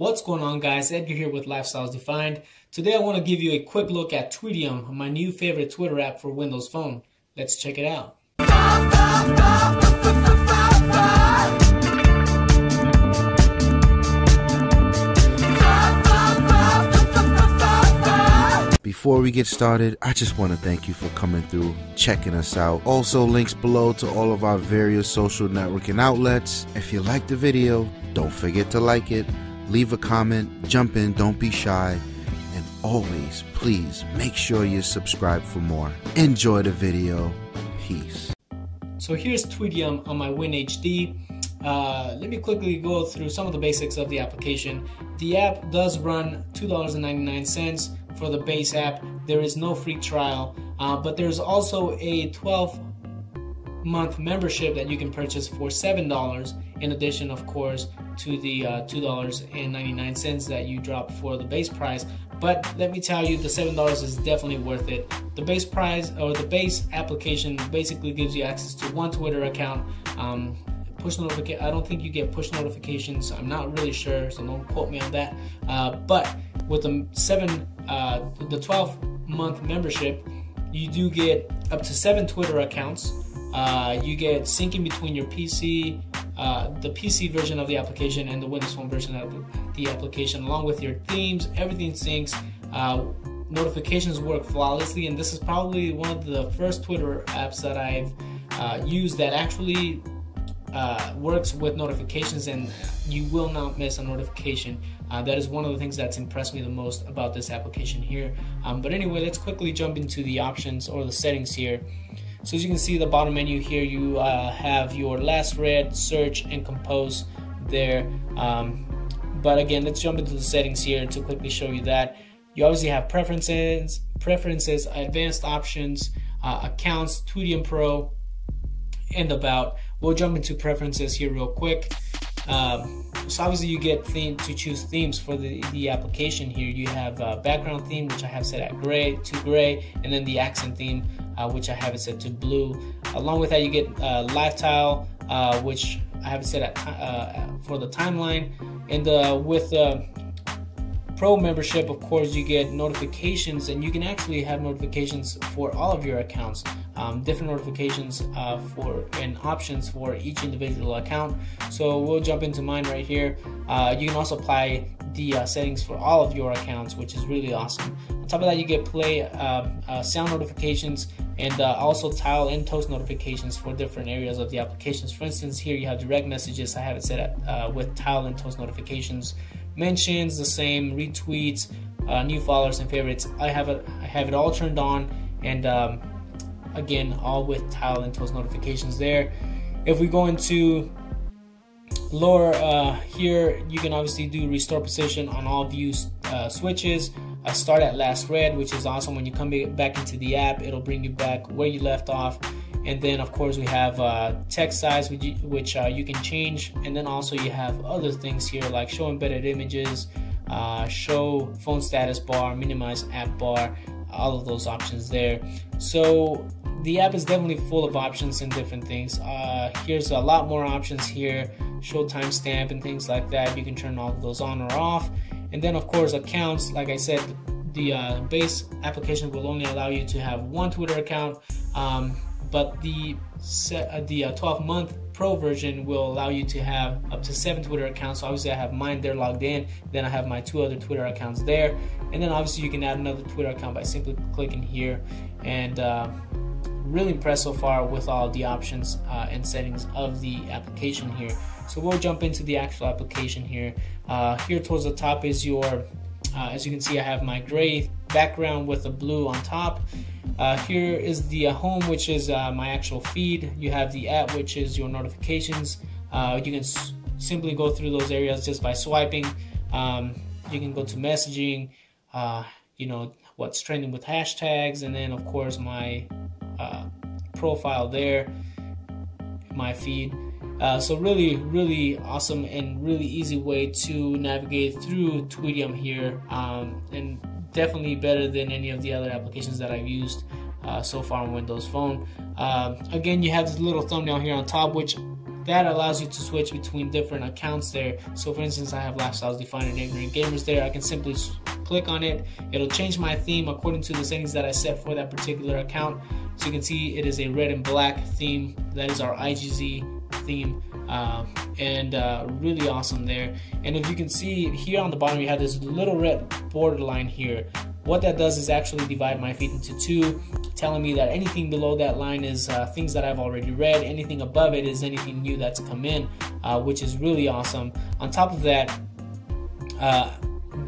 What's going on, guys? Edgar here with Lifestyles Defined. Today I want to give you a quick look at Tweetium, my new favorite Twitter app for Windows Phone. Let's check it out. Before we get started, I just want to thank you for coming through, checking us out. Also, links below to all of our various social networking outlets. If you liked the video, don't forget to like it, leave a comment, jump in, don't be shy, and always, please, make sure you're subscribed for more. Enjoy the video. Peace. So here's Tweetium on my WinHD. Let me quickly go through some of the basics of the application. The app does run $2.99 for the base app. There is no free trial, but there's also a 12-month membership that you can purchase for $7, in addition, of course, to the $2.99 that you drop for the base price. But let me tell you, the $7 is definitely worth it. The base price, or the base application, basically gives you access to one Twitter account. Push notification. I don't think you get push notifications. I'm not really sure, so don't quote me on that. But with the 12-month membership, you do get up to 7 Twitter accounts. You get syncing between your PC, the PC version of the application, and the Windows Phone version of the application, along with your themes. Everything syncs. Notifications work flawlessly, and this is probably one of the first Twitter apps that I've used that actually works with notifications, and you will not miss a notification. That is one of the things that's impressed me the most about this application here. But anyway, let's quickly jump into the options or the settings here. So as you can see, the bottom menu here, you have your last read, search, and compose there. But again, let's jump into the settings here to quickly show you that. You obviously have preferences, advanced options, accounts, Tweetium Pro, and about. We'll jump into preferences here real quick. So obviously you get to choose themes for the application here. You have background theme, which I have set at gray, and then the accent theme, which I have it set to blue. Along with that, you get live tile, which I have it set at for the timeline. And with Pro membership, of course, you get notifications, and you can actually have notifications for all of your accounts. Different notifications and options for each individual account. So we'll jump into mine right here. You can also apply the settings for all of your accounts, which is really awesome. On top of that, you get play sound notifications, and also tile and toast notifications for different areas of the applications. For instance, here you have direct messages. I have it set at with tile and toast notifications. Mentions the same, retweets, new followers and favorites. I have it all turned on, and again, all with tile and toast notifications there. If we go into lower here, you can obviously do restore position on all view switches. Start at last read, which is awesome. When you come back into the app, it'll bring you back where you left off. And then of course we have text size, which you can change, and then also you have other things here like show embedded images, show phone status bar, minimize app bar, all of those options there. So the app is definitely full of options and different things. Here's a lot more options here, show timestamp and things like that. You can turn all of those on or off. And then of course accounts, like I said, the base application will only allow you to have one Twitter account, but the 12-month Pro version will allow you to have up to 7 Twitter accounts. So obviously I have mine there logged in, then I have my 2 other Twitter accounts there, and then obviously you can add another Twitter account by simply clicking here. And really impressed so far with all the options and settings of the application here. So we'll jump into the actual application here. Here towards the top is your as you can see, I have my gray background with the blue on top. Here is the home, which is my actual feed. You have the app, which is your notifications. You can simply go through those areas just by swiping. You can go to messaging, you know, what's trending with hashtags, and then of course my profile there, my feed. So really awesome and really easy way to navigate through Tweetium here, and definitely better than any of the other applications that I've used so far on Windows Phone. Again, you have this little thumbnail here on top, which that allows you to switch between different accounts there. So for instance, I have Lifestyles Defined and Ignorant Gamers there. I can simply click on it. It'll change my theme according to the settings that I set for that particular account. So you can see it is a red and black theme. That is our IGZ theme, and really awesome there. And if you can see here on the bottom, you have this little red borderline here. What that does is actually divide my feed into two, telling me that anything below that line is things that I've already read, anything above it is anything new that's come in, which is really awesome. On top of that,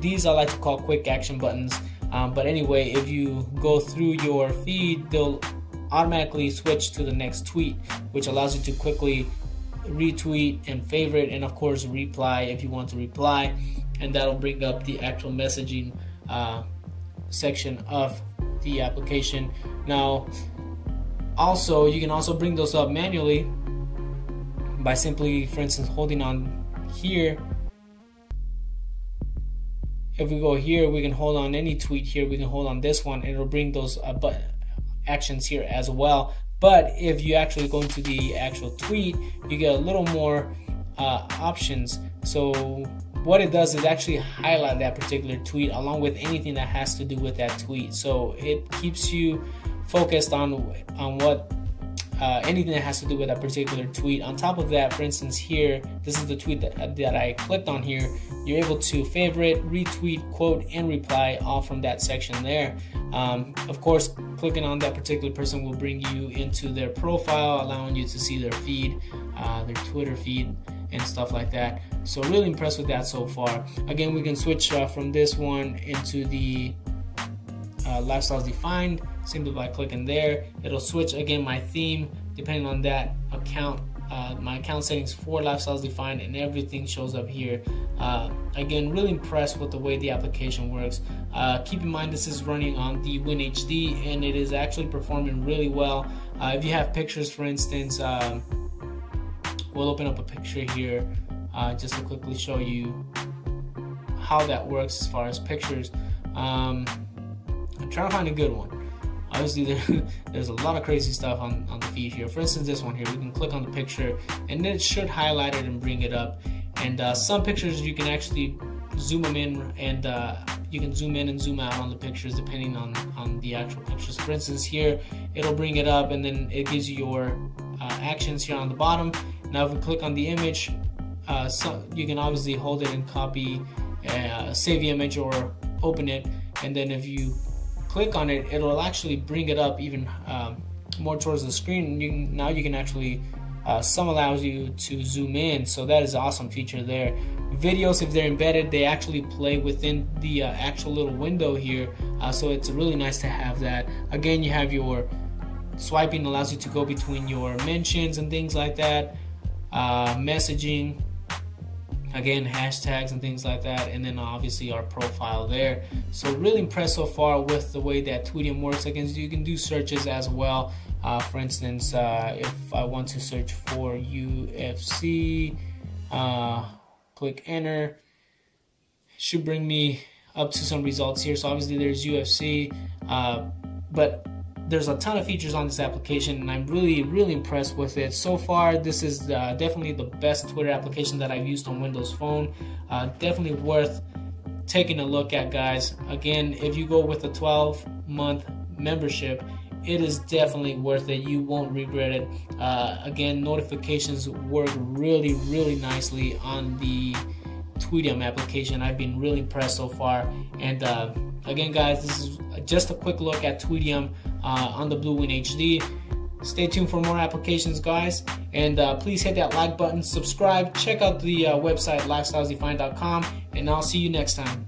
these I like to call quick action buttons, but anyway, if you go through your feed, they'll automatically switch to the next tweet, which allows you to quickly retweet and favorite, and of course reply if you want to reply, and that'll bring up the actual messaging section of the application. Now also, you can also bring those up manually by simply, for instance, holding on here. If we go here, we can hold on any tweet here, we can hold on this one, and it'll bring those actions here as well. But if you actually go into the actual tweet, you get a little more options. So what it does is actually highlight that particular tweet along with anything that has to do with that tweet. So it keeps you focused on what anything that has to do with that particular tweet. On top of that, for instance, here, this is the tweet that I clicked on here. You're able to favorite, retweet, quote, and reply all from that section there. Of course, clicking on that particular person will bring you into their profile, allowing you to see their feed, their Twitter feed, and stuff like that. So really impressed with that so far. Again, we can switch from this one into the Lifestyles Defined simply by clicking there. It'll switch again my theme depending on that account, my account settings for Lifestyles Defined, and everything shows up here. Again, really impressed with the way the application works. Keep in mind this is running on the WinHD, and it is actually performing really well. If you have pictures, for instance, we'll open up a picture here just to quickly show you how that works as far as pictures. I'm trying to find a good one. Obviously, there's a lot of crazy stuff on the feed here. For instance, this one here, we can click on the picture, and then it should highlight it and bring it up. And some pictures you can actually zoom them in, and you can zoom in and zoom out on the pictures depending on the actual pictures. For instance, here it'll bring it up, and then it gives you your actions here on the bottom. Now, if we click on the image, so you can obviously hold it and copy, save the image, or open it, and then if you click on it, it'll actually bring it up even more towards the screen. Now you can actually, some allows you to zoom in, so that is an awesome feature there. Videos, if they're embedded, they actually play within the actual little window here, so it's really nice to have that. Again, you have your swiping, allows you to go between your mentions and things like that, messaging, again, hashtags and things like that, and then obviously our profile there. So really impressed so far with the way that Tweetium works. Again, you can do searches as well. For instance, if I want to search for UFC, click enter, should bring me up to some results here. So obviously there's UFC, but there's a ton of features on this application, and I'm really impressed with it so far. This is definitely the best Twitter application that I've used on Windows Phone. Definitely worth taking a look at, guys. Again, if you go with a 12-month membership, it is definitely worth it. You won't regret it. Again, notifications work really nicely on the Tweetium application. I've been really impressed so far. And again, guys, this is just a quick look at Tweetium on the Blue WinHD. Stay tuned for more applications, guys, and please hit that like button, subscribe, check out the website lifestylesdefined.com, and I'll see you next time.